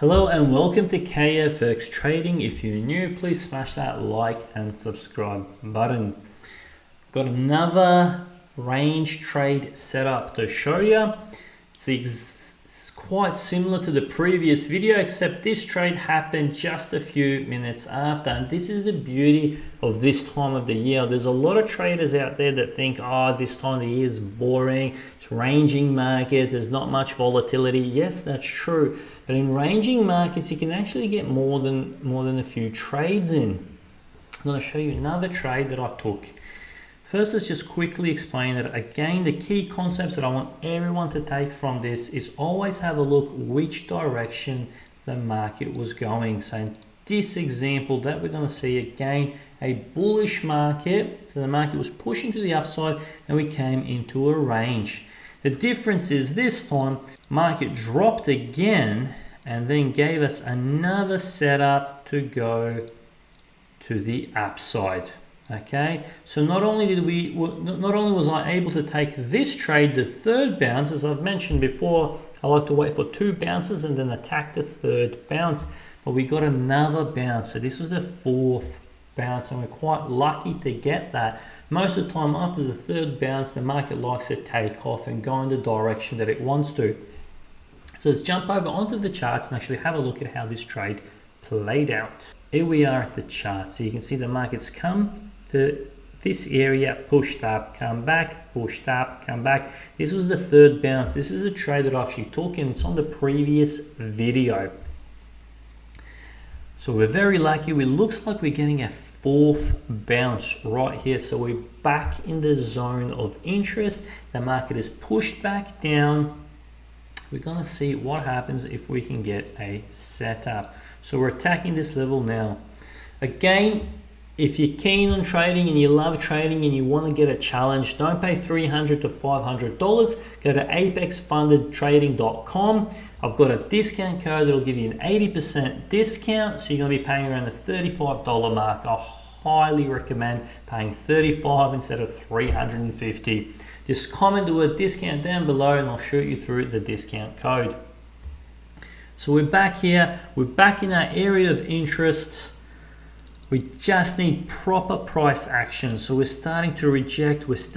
Hello and welcome to Forex Trading. If you're new, please smash that like and subscribe button. Got another range trade set up to show you. It's quite similar to the previous video, except this trade happened just a few minutes after. And this is the beauty of this time of the year. There's a lot of traders out there that think, oh, this time of the year is boring. It's ranging markets. There's not much volatility. Yes, that's true. But in ranging markets, you can actually get more than a few trades in. I'm going to show you another trade that I took. First, let's just quickly explain it. Again, the key concepts that I want everyone to take from this is always have a look which direction the market was going. So in this example that we're going to see, again, a bullish market. So the market was pushing to the upside and we came into a range. The difference is this time, market dropped again and then gave us another setup to go to the upside. Okay, so not only was I able to take this trade, the third bounce, as I've mentioned before, I like to wait for two bounces and then attack the third bounce, but we got another bounce. So this was the fourth bounce and we're quite lucky to get that. Most of the time after the third bounce, the market likes to take off and go in the direction that it wants to. So let's jump over onto the charts and actually have a look at how this trade played out. Here we are at the chart. So you can see the market's come to this area, pushed up, come back, pushed up, come back. This was the third bounce. This is a trade that I actually took and it's on the previous video. So we're very lucky. It looks like we're getting a fourth bounce right here. So we're back in the zone of interest. The market is pushed back down. We're going to see what happens if we can get a setup. So we're attacking this level now. Again, if you're keen on trading and you love trading and you want to get a challenge, don't pay $300 to $500. Go to apexfundedtrading.com. I've got a discount code that'll give you an 80% discount. So you're going to be paying around the $35 mark. I highly recommend paying $35 instead of $350. Just comment the word discount down below and I'll shoot you through the discount code. So we're back here. We're back in our area of interest. We just need proper price action. So we're starting to reject, which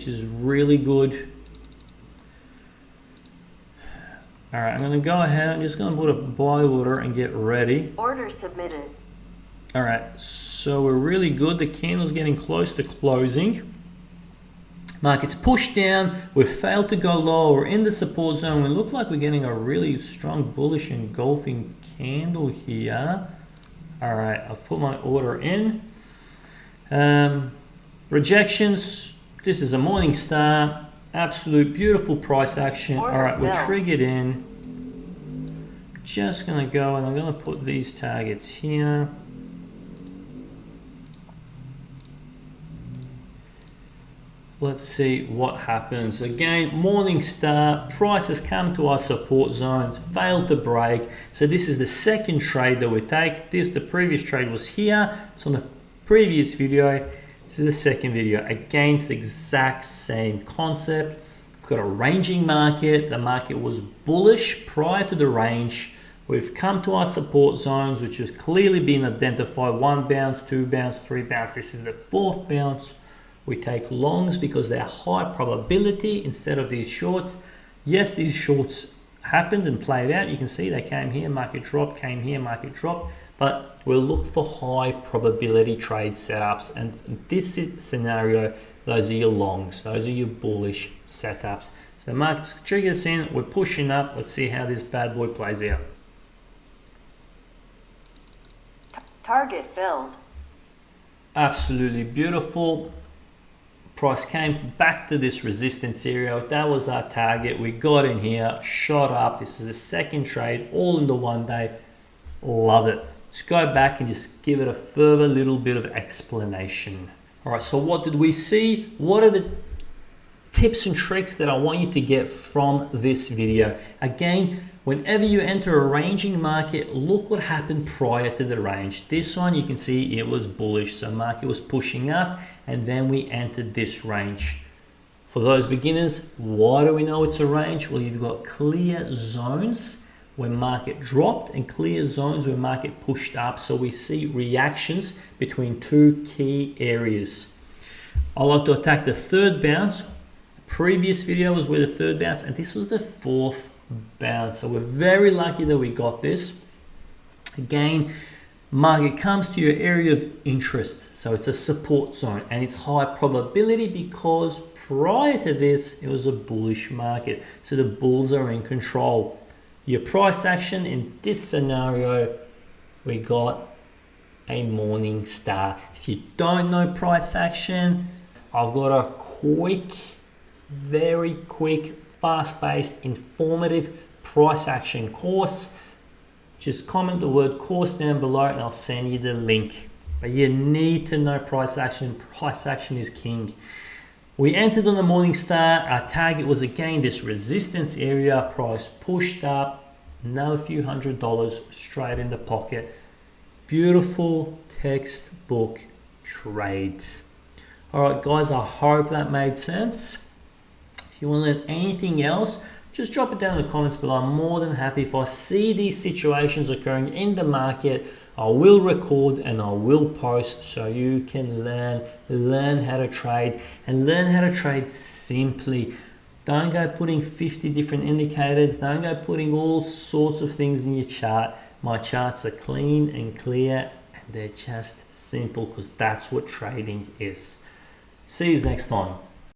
is really good. All right, I'm gonna go ahead, I'm just gonna put a buy order and get ready. Order submitted. All right, so we're really good. The candle's getting close to closing. Market's pushed down, we've failed to go low, we're in the support zone. We look like we're getting a really strong bullish engulfing candle here. All right, I've put my order in. Rejections, this is a morning star. Absolute beautiful price action. All right, we're triggered in. Just gonna go and I'm gonna put these targets here. Let's see what happens. Again, morning star, price has come to our support zones, failed to break. So this is the second trade that we take. The previous trade was here. It's on the previous video. This is the second video. Against the exact same concept. We've got a ranging market. The market was bullish prior to the range. We've come to our support zones, which has clearly been identified. One bounce, two bounce, three bounce. This is the fourth bounce. We take longs because they're high probability instead of these shorts. Yes, these shorts happened and played out. You can see they came here, market dropped, came here, market dropped. But we'll look for high probability trade setups. And in this scenario, those are your longs. Those are your bullish setups. So the market's triggered us in. We're pushing up. Let's see how this bad boy plays out. Target filled. Absolutely beautiful. Price came back to this resistance area. That was our target. We got in here, shot up. This is the second trade, all in the one day. Love it. Let's go back and just give it a further little bit of explanation. All right, so what did we see? What are the tips and tricks that I want you to get from this video? Again, whenever you enter a ranging market, look what happened prior to the range. This one, you can see it was bullish. So market was pushing up and then we entered this range. For those beginners, why do we know it's a range? Well, you've got clear zones when market dropped and clear zones when market pushed up. So we see reactions between two key areas. I like to attack the third bounce. The previous video was where the third bounce, and this was the fourth bounce. So we're very lucky that we got this. Again, market comes to your area of interest. So it's a support zone and it's high probability because prior to this, it was a bullish market. So the bulls are in control. Your price action in this scenario, we got a morning star. If you don't know price action, I've got a quick, very quick, fast-paced, informative price action course. Just comment the word course down below and I'll send you the link. But you need to know price action. Price action is king. We entered on the morning star. Our target was again this resistance area. Price pushed up, another few $100 straight in the pocket. Beautiful textbook trade. All right, guys, I hope that made sense. If you want to learn anything else, just drop it down in the comments below. I'm more than happy. If I see these situations occurring in the market, I will record and I will post so you can learn how to trade and learn how to trade simply. Don't go putting 50 different indicators. Don't go putting all sorts of things in your chart. My charts are clean and clear and they're just simple because that's what trading is. See you next time.